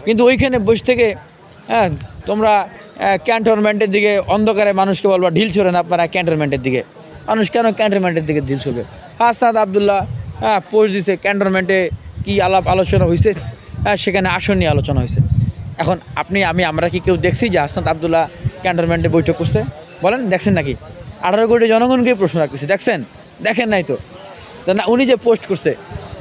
কিন্তু ওইখানে বসে থেকে হ্যাঁ তোমরা ক্যান্টনমেন্টের দিকে অন্ধকারে মানুষকে বলবা ঢিল ছোড়েন আপনারা ক্যান্টনমেন্টের দিকে। মানুষ কেন ক্যান্টনমেন্টের দিকে ঢিল ছড়বে? হাসনাত আবদুল্লাহ পোস্ট দিছে ক্যান্টনমেন্টে কী আলাপ আলোচনা হয়েছে, সেখানে আসন নিয়ে আলোচনা হয়েছে। এখন আমরা কি কেউ দেখছি যে হাসনাত আবদুল্লাহ ক্যান্টনমেন্টে বৈঠক করছে? বলেন দেখছেন নাকি? 18 কোটি জনগণকে প্রশ্ন রাখতেছি, দেখছেন? দেখেন নাই তো। না উনি যে পোস্ট করছে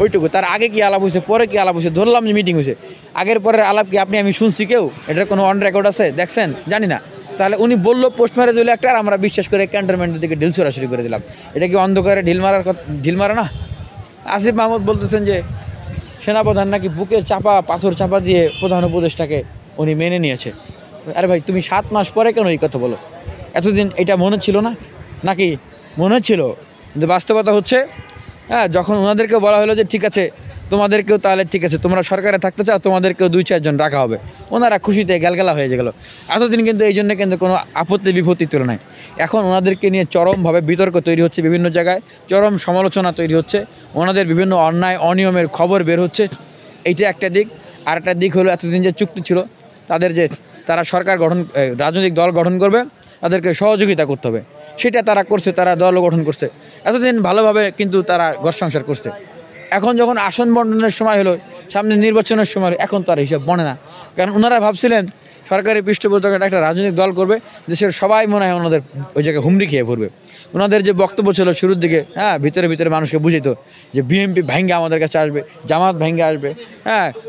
ওইটুকু, তার আগে কি আলাপ হয়েছে, পরে কি আলাপ হয়েছে, ধরলাম যে মিটিং হয়েছে, আগের পরের আলাপ কি আমি শুনছি কেউ? এটার কোনো অন রেকর্ড আছে? দেখছেন? জানি না। তাহলে উনি বললো পোস্ট মেরে দিল একটা, আর আমরা বিশ্বাস করে ক্যান্টনমেন্টের দিকে ঢিল ছোড়া শুরু করে দিলাম। এটা কি অন্ধকারে ঢিল মারা না? আসিফ মাহমুদ বলতেছেন যে সেনাপ্রধান নাকি বুকে পাথর চাপা দিয়ে প্রধান উপদেষ্টাকে উনি মেনে নিয়েছে। আরে ভাই, তুমি 7 মাস পরে কেন এই কথা বলো? এতদিন এটা মনে ছিল না নাকি? মনে ছিল। কিন্তু বাস্তবতা হচ্ছে যখন ওনাদেরকে বলা হলো যে ঠিক আছে তোমাদেরকেও, তাহলে ঠিক আছে তোমরা সরকারে থাকতে চাও, তোমাদেরকেও 2-4 জন রাখা হবে, ওনারা খুশিতে গ্যালগেলা হয়ে গেল। এতদিন কিন্তু এই জন্য কিন্তু কোনো আপত্তি বিপত্তি তুলে নাই। এখন ওনাদেরকে নিয়ে চরমভাবে বিতর্ক তৈরি হচ্ছে, বিভিন্ন জায়গায় চরম সমালোচনা তৈরি হচ্ছে, ওনাদের বিভিন্ন অন্যায় অনিয়মের খবর বের হচ্ছে। এইটা একটা দিক। আর একটা দিক হলো এতদিন যে চুক্তি ছিল তাদের, যে তারা সরকার গঠন, রাজনৈতিক দল গঠন করবে, তাদেরকে সহযোগিতা করতে হবে, সেটা তারা করছে, তারা দলও গঠন করছে। এতদিন ভালোভাবে কিন্তু তারা ঘর সংসার করছে। এখন যখন আসন বন্টনের সময় হলো, সামনে নির্বাচনের সময় হলো, এখন তার হিসাব বনে না। কারণ ওনারা ভাবছিলেন সরকারি পৃষ্ঠপোষকতা একটা রাজনৈতিক দল করবে, দেশের সবাই মনে হয় ওনাদের ওই জায়গায় হুমড়ি খেয়ে পড়বে। ওনাদের যে বক্তব্য ছিল শুরুর দিকে, ভিতরে ভিতরে মানুষকে বুঝিত যে বিএনপি ভাঙ্গে আমাদের কাছে আসবে, জামাত ভাঙ্গে আসবে,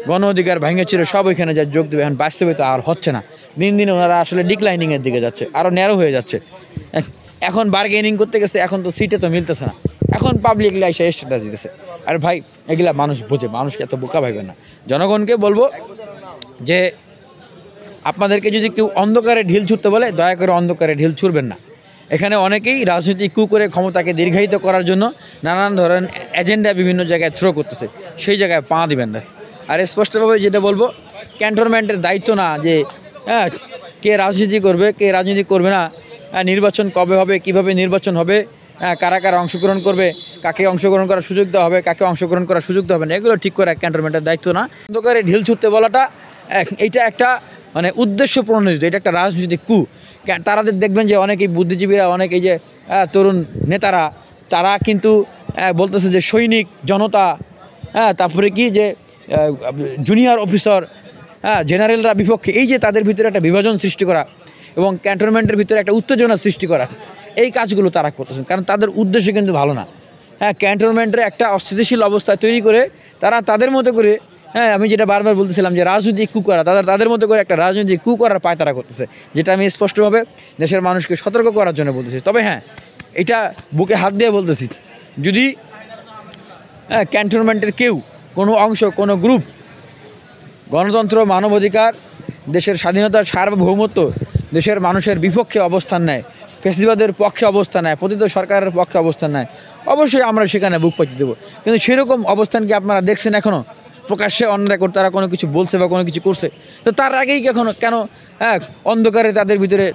গণ অধিকার ভাঙ্গে ছিল, সব ওইখানে যা যোগ দেবে। এখন বাস্তবে তো আর হচ্ছে না। দিন দিন ওনারা আসলে ডিক্লাইনিংয়ের দিকে যাচ্ছে, আরও ন্যারো হয়ে যাচ্ছে। এখন বার্গেনিং করতে গেছে, এখন তো সিটে তো মিলতেছে না, এখন পাবলিকলি এসে স্ট্যাটাস দিতেছে। আর ভাই এগুলা মানুষ বোঝে, মানুষকে এত বোকা ভাইবেন না। জনগণকে বলবো যে আপনাদেরকে যদি কেউ অন্ধকারে ঢিল ছুটতে বলে, দয়া করে অন্ধকারে ঢিল ছুড়বেন না। এখানে অনেকেই রাজনীতি করে ক্ষমতাকে দীর্ঘায়িত করার জন্য নানান ধরনের এজেন্ডা বিভিন্ন জায়গায় থ্রো করতেছে, সেই জায়গায় পা দিবেন না। আর স্পষ্টভাবে যেটা বলবো, ক্যান্টনমেন্টের দায়িত্ব না যে কে রাজনীতি করবে কে রাজনীতি করবে না, নির্বাচন কবে হবে, কিভাবে নির্বাচন হবে, কারা কারা অংশগ্রহণ করবে, কাকে অংশগ্রহণ করার সুযোগ দেওয়া হবে, কাকে অংশগ্রহণ করার সুযোগ দেওয়া হবে না, এগুলো ঠিক করে ক্যান্টনমেন্টের দায়িত্ব না। অন্ধকারে ঢিল ছুটতে বলাটা এইটা একটা মানে উদ্দেশ্য প্রণোদিত, এটা একটা রাজনৈতিক কু। তারাদের দেখবেন যে অনেকেই বুদ্ধিজীবীরা, অনেক এই যে তরুণ নেতারা, তারা কিন্তু বলতেছে যে সৈনিক জনতা, তারপরে কি যে জুনিয়র অফিসার, জেনারেলরা বিপক্ষে, এই যে তাদের ভিতরে একটা বিভাজন সৃষ্টি করা এবং ক্যান্টনমেন্টের ভিতরে একটা উত্তেজনা সৃষ্টি করা, এই কাজগুলো তারা করতেছেন। কারণ তাদের উদ্দেশ্য কিন্তু ভালো না। ক্যান্টনমেন্টের একটা অস্থিতিশীল অবস্থা তৈরি করে তারা তাদের মতো করে, আমি যেটা বারবার বলতেছিলাম যে রাজনৈতিক কু করা, তাদের মতো করে একটা রাজনৈতিক কু করার পায় তারা করতেছে, যেটা আমি স্পষ্টভাবে দেশের মানুষকে সতর্ক করার জন্য বলতেছি। তবে এটা বুকে হাত দিয়ে বলতেছি, যদি ক্যান্টনমেন্টের কেউ, কোনো অংশ, কোনো গ্রুপ গণতন্ত্র, মানবাধিকার, দেশের স্বাধীনতার সার্বভৌমত্ব, দেশের মানুষের বিপক্ষে অবস্থান নেয়, ফ্যাসিবাদের পক্ষে অবস্থান নেয়, পতিত সরকারের পক্ষে অবস্থান নেয়, অবশ্যই আমরা সেখানে বুক পাতি দেবো। কিন্তু সেরকম অবস্থান কি আপনারা দেখছেন এখনও? প্রকাশ্যে অন রেকর্ড তারা কোনো কিছু বলছে বা কোনো কিছু করছে? তো তার আগেই কেন অন্ধকারে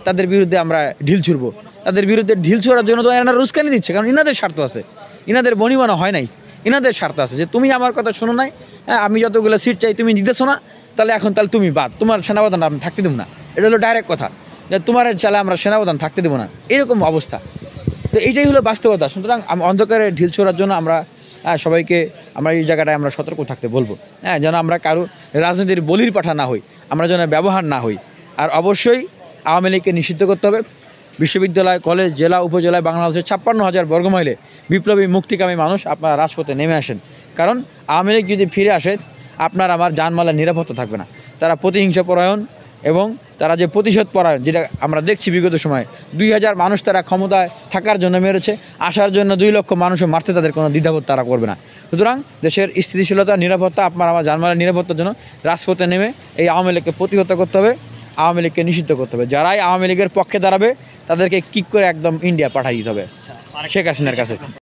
তাদের বিরুদ্ধে আমরা ঢিল ছুড়বো? তাদের বিরুদ্ধে ঢিল ছোড়ার জন্য তো এনারা উস্কানি দিচ্ছে, কারণ ইনাদের স্বার্থ আছে, ইনাদের বনিবনা হয় নাই, ইনাদের স্বার্থ আছে যে তুমি আমার কথা শোনো নাই, আমি যতগুলো সিট চাই তুমি দিতেছো না, তাহলে তুমি বাদ, তোমার সেনাপ্রধান আমি থাকতে দেবো না। এটা হলো ডাইরেক্ট কথা, যে তোমার চালে আমরা সেনাপ্রধান থাকতে দেবো না, এরকম অবস্থা। তো এইটাই হলো বাস্তবতা। সুতরাং অন্ধকারে ঢিল ছোড়ার জন্য আমরা সবাইকে আমরা এই জায়গাটায় আমরা সতর্ক থাকতে বলবো, যেন আমরা কারো রাজনীতির বলির পাঠা না হই, আমরা যেন ব্যবহার না হই। আর অবশ্যই আওয়ামী লীগকে নিষিদ্ধ করতে হবে। বিশ্ববিদ্যালয়, কলেজ, জেলা, উপজেলায় বাংলাদেশের 56,000 বর্গমাইলে বিপ্লবী মুক্তিকামী মানুষ আপনারা রাজপথে নেমে আসেন। কারণ আওয়ামী লীগ যদি ফিরে আসে, আপনার আমার জানমালের নিরাপত্তা থাকবে না। তারা প্রতিহিংসা পরায়ণ এবং তারা যে প্রতিশোধ পরায়ণ, যেটা আমরা দেখছি বিগত সময়ে, 2000 মানুষ তারা ক্ষমতায় থাকার জন্য মেরেছে, আসার জন্য 2 লক্ষ মানুষও মারতে তাদের কোনো দ্বিধাবোধ তারা করবে না। সুতরাং দেশের স্থিতিশীলতা, নিরাপত্তা, আপনার আমার জানমালের নিরাপত্তার জন্য রাজপথে নেমে এই আওয়ামী লীগকে প্রতিহত করতে হবে, আওয়ামী লীগকে নিষিদ্ধ করতে হবে। যারাই আওয়ামী লীগের পক্ষে দাঁড়াবে তাদেরকে কিক করে একদম ইন্ডিয়া পাঠিয়ে দিতে হবে শেখ হাসিনার কাছে।